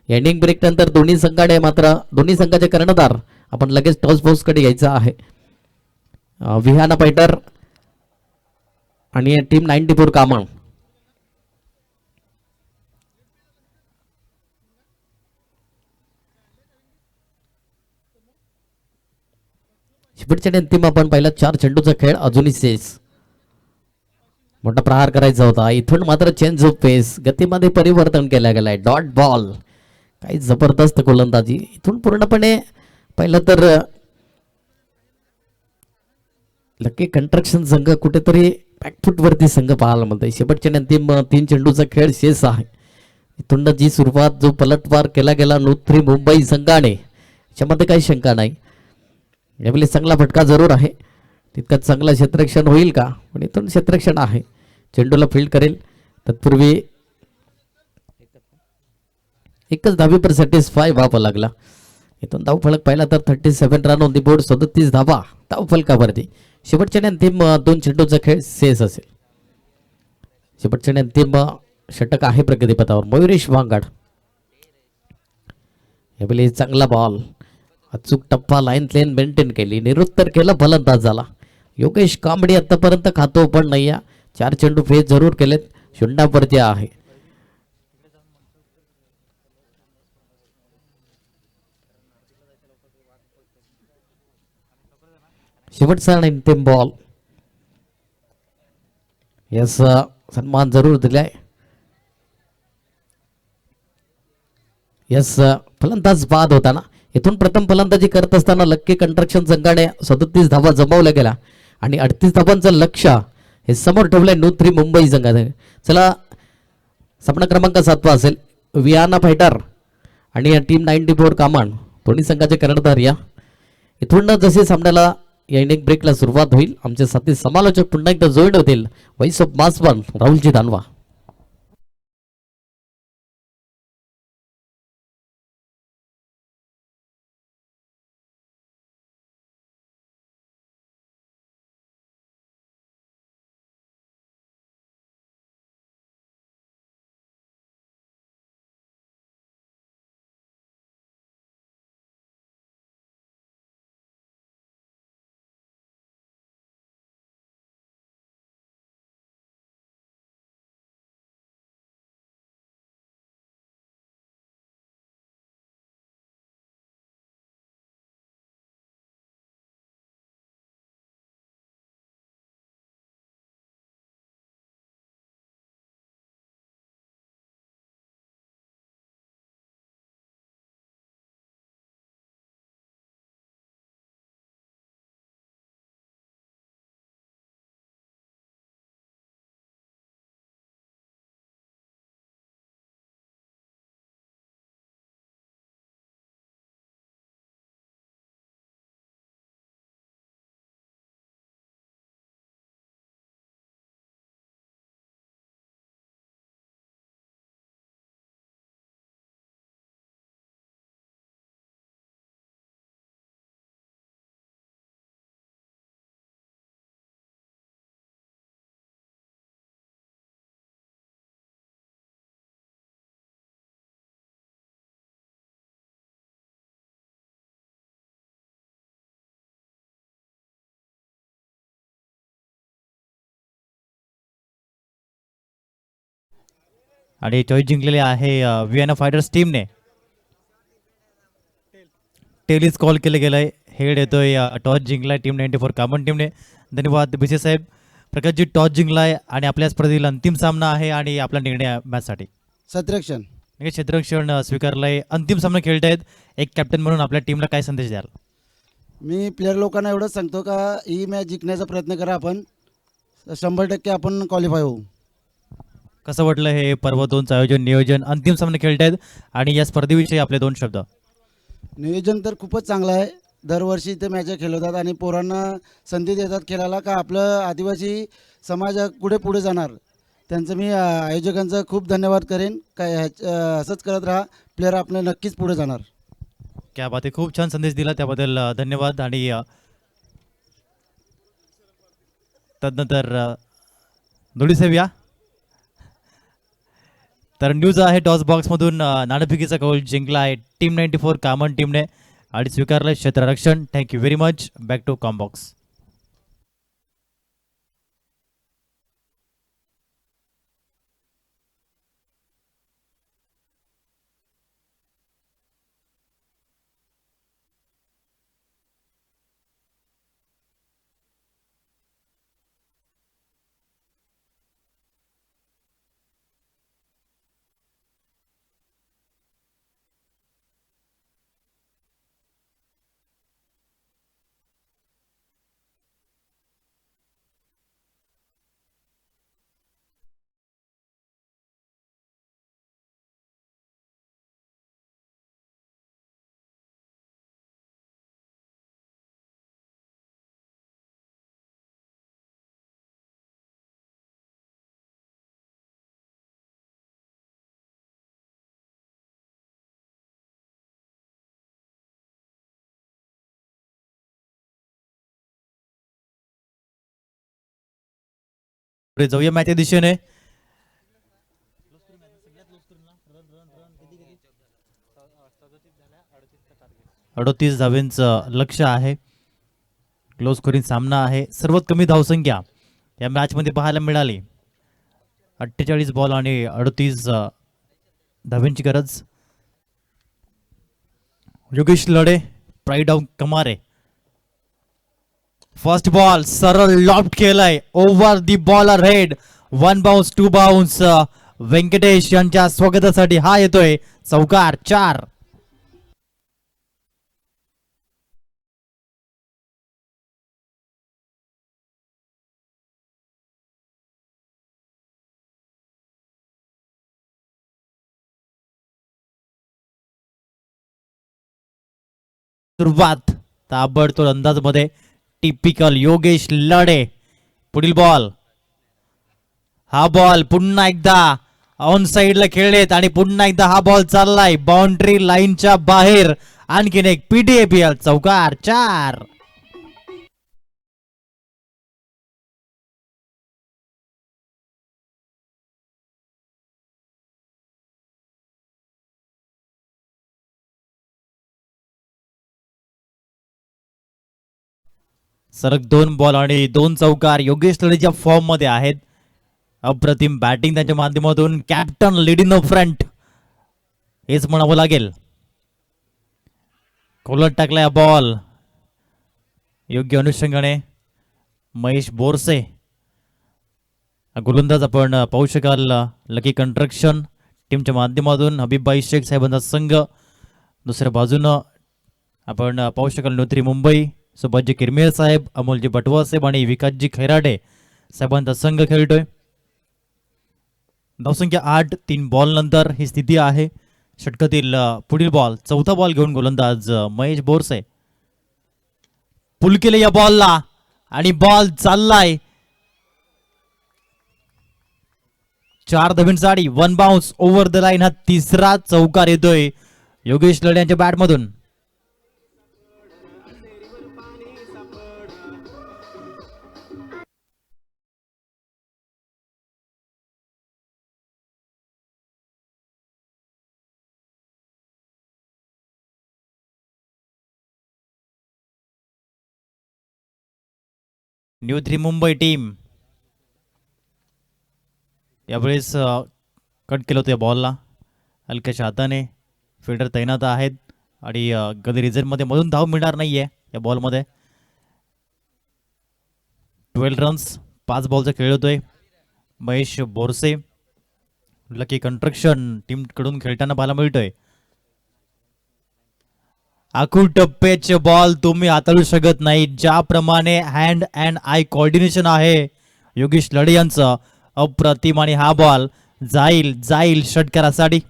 एंडिंग ब्रेक नंतर दोन्ही संघाने मात्र दोन्ही संघाचे कर्णधार आपण लगेच टॉस बॉक्स कडे यायचा आहे. विहाना फायटर आणि टीम 94 कामान. शेवटच्या अंतिम आपण पहिला 4 चेंडूचा खेळ अजूनही शेष. मोठा प्रहार करायचा होता. इथून मात्र चेंज ऑफ पेस गतीमध्ये परिवर्तन केलं गेलंय. Dot ball. काही जबरदस्त गोलंदाजी. इथून पूर्णपणे पहिलं तर लकी कंस्ट्रक्शन संघ कुठेतरी बॅकफुट वरती संघ पाहायला मिळतोय. शेवटच्या अंतिम 3 चेंडूचा खेळ शेष आहे. इथून जी सुरुवात जो पलटवार केला गेला नुत्री मुंबई संघाने याच्यामध्ये काही शंका नाही. यावेळी चांगला फटका जरूर आहे. तितकंच चांगलं क्षेत्ररक्षण होईल का? पण इथून क्षेत्ररक्षण आहे. चेंडूला फील्ड करेल. तत्पूर्वी एकच धाबी पर सॅटिस्फाय व्हावं लागला. इथून धावफलक पाहिला तर 37 रन ऑन दी बोर्ड. 37 धाबा धावफलकावरती. शेवटच्या अंतिम 2 चेंडूचा खेळ शेष असेल. शेवटच्या अंतिम षटक आहे प्रगतीपथावर. मयुरेश वांगड यावेळी चांगला बॉल. अचूक टप्पा लाईन लेन मेंटेन केली. निरुत्तर केलं फलंदाज झाला. योगेश कांबडी आतापर्यंत खातो पण नाही. 4 चेंडू फेस जरूर केलेत. शून्यावरती आहे. शेवटचा अंतिम बॉल. यस सन्मान जरूर दिलाय. यस फलंदाज बाद होताना. इथून प्रथम फलंदाजी करत असताना लक्की कंस्ट्रक्शन संघाने 37 धावा जमवल्या गेला आणि 38 धावांचं लक्ष हे समोर ठेवलंय नुत्री मुंबई संघाने. चला सामना क्रमांक 7 असेल विहाना फायटर आणि या टीम 94 कामान. दोन्ही संघाचे कर्णधार या. इथून जसे सामन्याला या इनिंग ब्रेकला सुरुवात होईल आमचे साथी समालोचक पुन्हा एकदा जॉईन होतील. व्हॉइस ऑफ मासवन राहुलजी दानवा. आणि टॉस जिंकलेले आहे व्हिएना फायटर्स टीमने. टेलिस कॉल केलं गेलंय. हेड येतोय. टॉस जिंकलाय टीम 94 कामन टीमने. धन्यवाद बीसी साहेब. प्रकाशजी टॉस जिंकलाय आणि आपल्या स्पर्धेतील अंतिम सामना आहे आणि आपला निर्णय मॅचसाठी सत्रक्षण क्षेत्ररक्षण स्वीकारलंय. अंतिम सामना खेळत आहेत. एक कॅप्टन म्हणून आपल्या टीमला काय संदेश द्याल? मी प्लेयर लोकांना एवढंच सांगतो का ही मॅच जिंकण्याचा प्रयत्न करा. आपण 100% आपण क्वालिफाय होऊ. कसं वाटलं हे पर्व 2चं आयोजन नियोजन? अंतिम सामने खेळत आहेत आणि या स्पर्धेविषयी आपले 2 शब्द. नियोजन तर खूपच चांगलं आहे. दरवर्षी ते मॅच खेळवतात आणि पोरांना संधी देतात खेळायला का आपलं आदिवासी समाज पुढे पुढे जाणार. त्यांचं मी आयोजकांचं खूप धन्यवाद करेन. काय असंच करत राहा. प्लेयर आपले नक्कीच पुढे जाणार. क्या बात आहे. खूप छान संदेश दिला त्याबद्दल धन्यवाद. आणि तदनंतर साहेब या. तर न्यूज आहे टॉस बॉक्समधून नाणेफेकीचा कौल जिंकला आहे टीम 94 कामन टीमने आणि स्वीकारलं क्षेत्ररक्षण. Thank you very much. Back to combox. पुढे जाऊया मॅच दिशेने. 38 धावेंचं लक्ष आहे. क्लोज स्कोरिंग सामना आहे. सर्वात कमी धावसंख्या या मॅच मध्ये पाहायला मिळाली. 48 बॉल आणि 38 धावेंची गरज. Yogesh Ladhe pride of Kamare. First ball सरळ लॉफ्ट केलाय over the bowler head. 1 bounce 2 bounce. Venkatesh यांच्या स्वागतासाठी हा येतोय चौकार. 4. सुरुवात ताबडतोब अंदाज मध्ये. टिपिकल योगेश लढे. पुढील बॉल. हा बॉल पुन्हा एकदा ऑन साइडला खेळलेत आणि पुन्हा एकदा हा बॉल चाललाय बाउंड्री लाईनच्या बाहेर. आणखीन एक पीडीएपीएल चौकार. 4. सरक 2 बॉल आणि 2 चौकार. योगेश लढेच्या फॉर्म मध्ये आहेत. अप्रतिम बॅटिंग त्यांच्या माध्यमातून. कॅप्टन लीडिंग द फ्रंट हेच म्हणावं लागेल. खोलत टाकलाय बॉल योग्य अनुषंगाने. महेश बोरसे गोलंदाज आपण पाहू शकाल. लकी कंस्ट्रक्शन टीमच्या माध्यमातून हबीबबाई शेख साहेबांचा संघ. दुसऱ्या बाजूनं आपण पाहू शकाल नोत्री मुंबई सुभाषजी किरमेर साहेब, अमोलजी बटवा साहेब आणि विकासजी खैराडे साहेबांचा संघ खेळतोय. धावसंख्या 8. 3 बॉल नंतर ही स्थिती आहे. षटकातील पुढील बॉल चौथा बॉल घेऊन गोलंदाज महेश बोरसे. पुल केले या बॉलला आणि बॉल चाललाय 4 धावेंसाठी. 1 बाउन्स ओव्हर द लाईन. हा तिसरा चौकार येतोय योगेश लढे यांच्या बॅटमधून. न्यू 3 मुंबई टीम यावेळेस कट केलं होतं या बॉलला हलक्याच्या हाताने. फिल्डर तैनात आहेत आणि गली रिझल्टमध्ये मधून धाव मिळणार नाहीये या बॉलमध्ये. 12 रन्स 5 बॉलचा खेळ होतोय. Mahesh Borse lucky construction team कडून खेळताना पाहायला मिळतोय. आखू टप्प्याचे बॉल तुम्ही हाताळू शकत नाही. ज्याप्रमाणे हँड अँड आय कोऑर्डिनेशन आहे योगेश लढे यांचं अप्रतिम. आणि हा बॉल जाईल जाईल षटकारासाठी.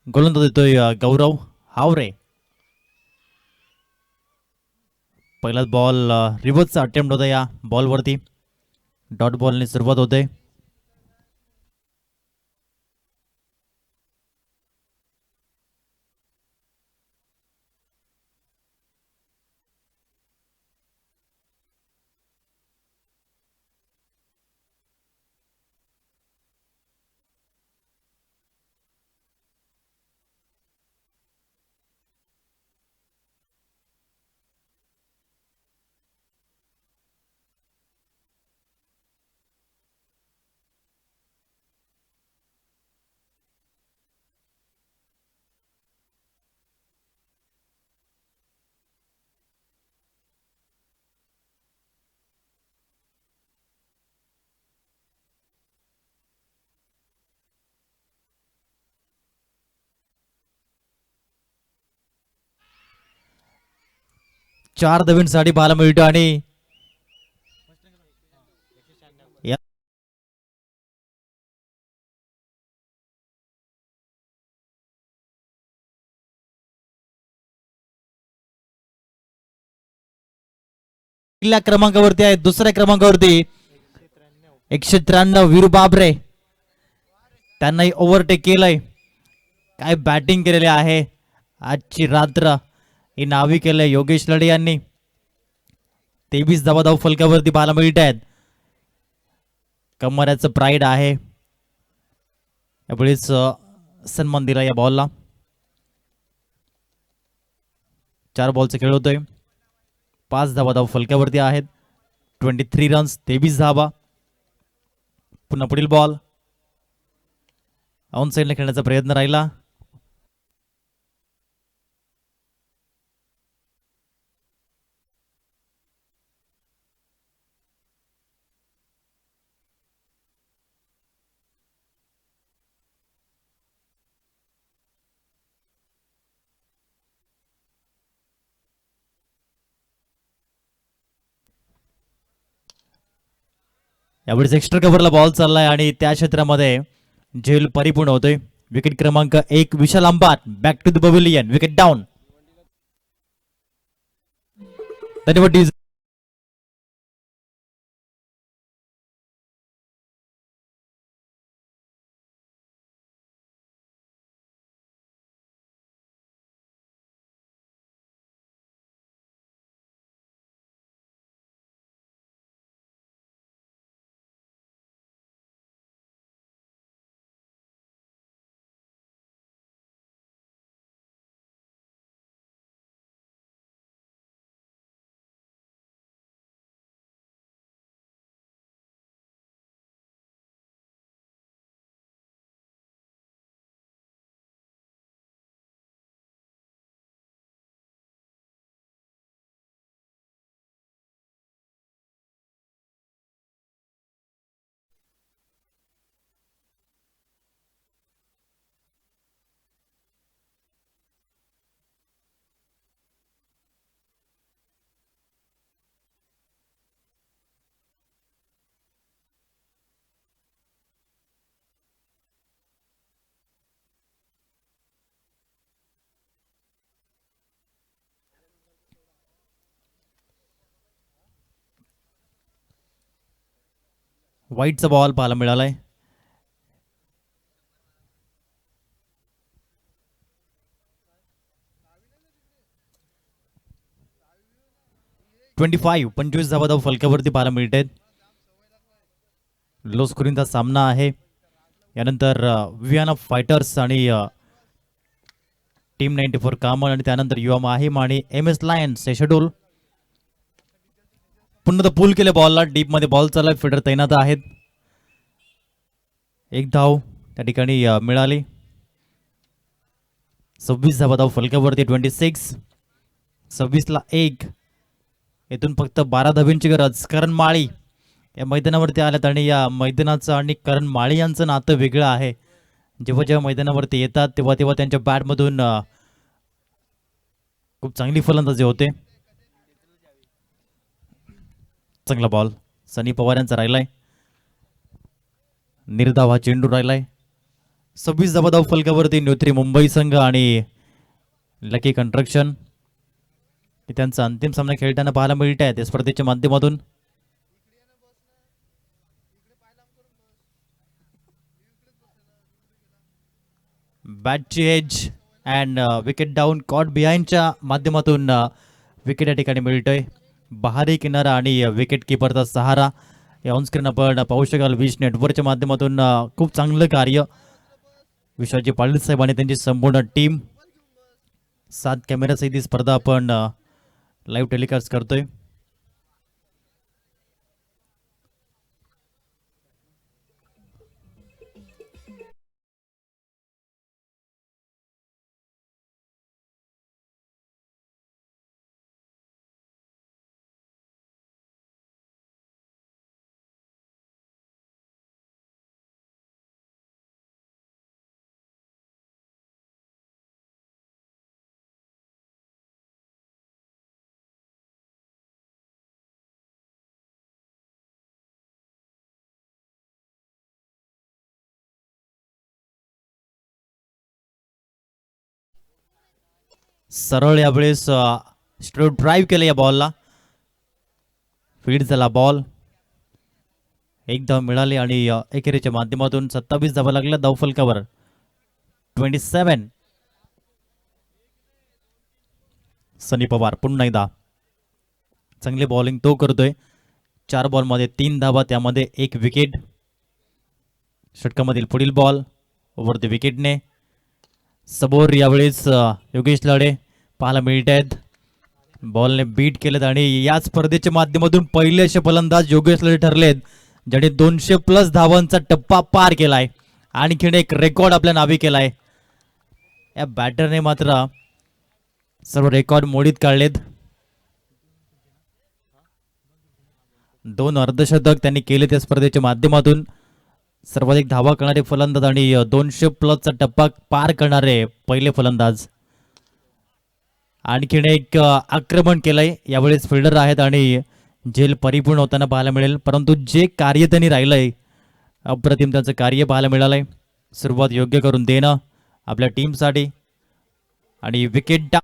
गोलंदाज देतोय गौरव हावरे. पहिलाच बॉल रिव्हर्सचा अटेम्प्ट होता या बॉलवरती. डॉट बॉलने सुरुवात होते. चार धावींसाठी पाहायला मिळतो. आणि या पहिल्या क्रमांकावरती आहे. दुसऱ्या क्रमांकावरती 193 वीरू बाबरे त्यांनाही ओव्हरटेक केलंय. काय बॅटिंग केलेली आहे आजची रात्र ही नावी केलंय योगेश लढे यांनी. 23 धाव फलकावरती पाहायला मिळत आहेत. कमराचं प्राईड आहे. यावेळीच सन्मान दिला या बॉलला. 4 बॉलचा खेळ होतोय. 5 धाव फलकावरती आहेत. 23 रन्स 23 धावा. पुन्हा पुढील बॉल ऑन साईडला खेळण्याचा प्रयत्न राहिला. यावेळेस एक्स्ट्रा कव्हरला बॉल चाललाय आणि त्या क्षेत्रामध्ये झेल परिपूर्ण होतोय. विकेट क्रमांक 1 Vishal Ambat back to the pavilion. Wicket down. धन्यवाद. वाईटचा बॉल पाहायला मिळालाय. पंचवीस धावा फलकावरती पाहायला मिळत आहेत. लो स्कोरिंगचा सामना आहे. यानंतर वियाना फायटर्स आणि टीम 94 कामन आणि त्यानंतर युवा माहीम आणि MS लायन्स हे शेड्यूल. पुन्हा पूल केले बॉलला. डीप मध्ये बॉल चालला. फिल्डर तैनात आहेत. एक धाव त्या ठिकाणी मिळाली. 26 धावा फलकावरती. 26. 26ला 1. येथून फक्त 12 धाबींची गरज. करण माळी या मैदानावरती आल्यात आणि या मैदानाचं आणि करण माळी यांचं नातं वेगळं आहे. जेव्हा जेव्हा मैदानावरती येतात तेव्हा तेव्हा त्यांच्या बॅटमधून खूप चांगली फलंदाजी होते. चांगला बॉल सनी पवार यांचा राहिलाय. निर्धाव हा चेंडू राहिलाय. 26 धावा फलकावरती न्यूत्री मुंबई संघ आणि लकी कंस्ट्रक्शन त्यांचा अंतिम सामना खेळताना पाहायला मिळत आहे त्या स्पर्धेच्या माध्यमातून. बॅटची edge and wicket down caught बिहाइंडच्या माध्यमातून विकेट या ठिकाणी मिळतोय. बहारी किनारा आणि विकेट किपरचा सहारा या ऑनस्क्रीन आपण पाहू शकाल. विश नेटवर्कच्या माध्यमातून खूप चांगलं कार्य विश्वाजी पाटील साहेब आणि त्यांची संपूर्ण टीम. 7 कॅमेरासहित ही स्पर्धा आपण लाईव्ह टेलिकास्ट करतोय. सरळ यावेळेस स्ट्रेट ड्राईव्ह केलं या बॉलला. फीड झाला बॉल. एक धाव मिळाली आणि एकेरीच्या माध्यमातून 27 धावा लागल्या धावफलकावर. 27. सनी पवार पुन्हा एकदा चांगली बॉलिंग तो करतोय. 4 बॉलमध्ये 3 धावा त्यामध्ये 1 विकेट. षटकामधील पुढील बॉल ओव्हर द विकेटने. समोर यावेळेस योगेश लाडे पाहायला मिळत आहेत. बॉलने बीट केलेत आणि या स्पर्धेच्या माध्यमातून पहिले असे फलंदाज योगेश लाडे ठरलेत ज्याने 200+ धावांचा टप्पा पार केलाय. आणखीन एक रेकॉर्ड आपल्या नावी केलाय. या बॅटरने मात्र सर्व रेकॉर्ड मोडीत काढलेत. 2 अर्धशतक त्यांनी केले त्या स्पर्धेच्या माध्यमातून. सर्वाधिक धावा करणारे फलंदाज आणि 200+ टप्पा पार करणारे पहिले फलंदाज. आणखीन एक आक्रमण केलंय. यावेळेस फिल्डर आहेत आणि झेल परिपूर्ण होताना पाहायला मिळेल. परंतु जे कार्य त्यांनी राहिलंय अप्रतिम त्यांचं कार्य पाहायला मिळालंय. सुरुवात योग्य करून देणं आपल्या टीमसाठी आणि विकेट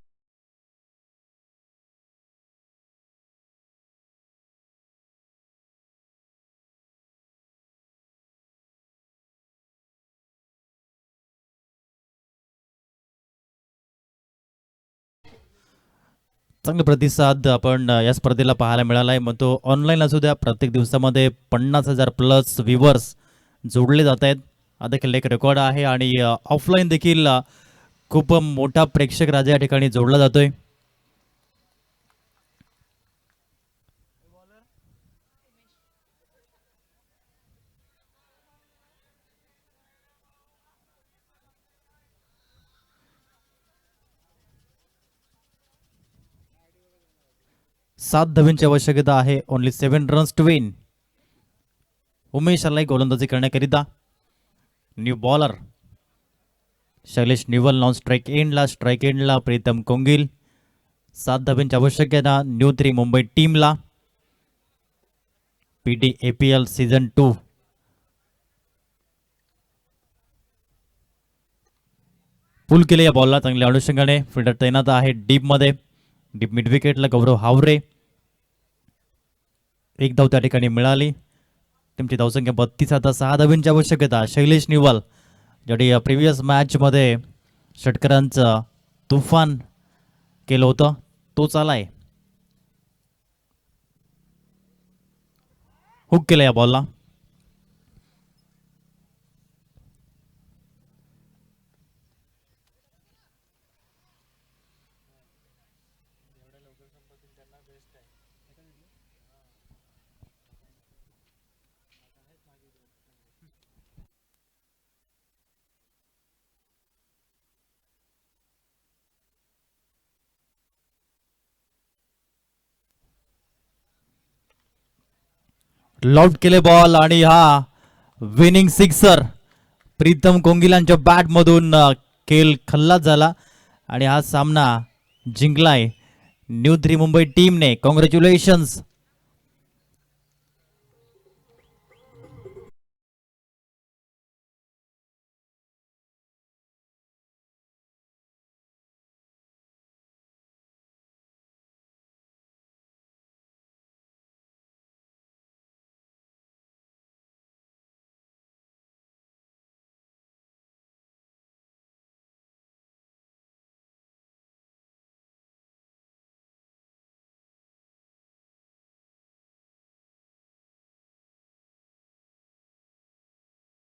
चांगला प्रतिसाद आपण या स्पर्धेला पाहायला मिळाला आहे. मग तो ऑनलाईन असू द्या. प्रत्येक दिवसामध्ये 50,000+ व्ह्युअर्स जोडले जात आहेत. हा देखील एक रेकॉर्ड आहे आणि ऑफलाईन देखील खूप मोठा प्रेक्षक राजा या ठिकाणी जोडला जातोय. सात धावांची आवश्यकता आहे. Only 7 runs to win. Umesh आलाय गोलंदाजी करण्याकरिता. न्यू बॉलर शैलेश निवल नॉन स्ट्राईक एंडला. स्ट्राईक एंडला प्रीतम कोंगिल. 7 धावांची आवश्यकता न्यू 3 मुंबई टीमला. PD APL season 2. पुल केले या बॉलला चांगल्या अनुषंगाने. फिल्डर तैनात आहे डीप मध्ये. डीप मिड विकेटला गौरव हावरे. 1 धाव त्या ठिकाणी मिळाली. टीमची धावसंख्या 32. आता 6 धाबींची आवश्यकता. शैलेश निवल ज्याने प्रिव्हियस मॅचमध्ये षटकरांचं तुफान केलं होतं तोच आलाय. हुक केलं या बॉलला. लॉफ्ट केले बॉल आणि हा विनिंग सिक्सर प्रीतम कोंगिलांच्या बॅट मधून खेळ खल्लास झाला आणि हा सामना जिंकलाय न्यू 3 मुंबई टीमने. कॉंग्रॅच्युलेशन्स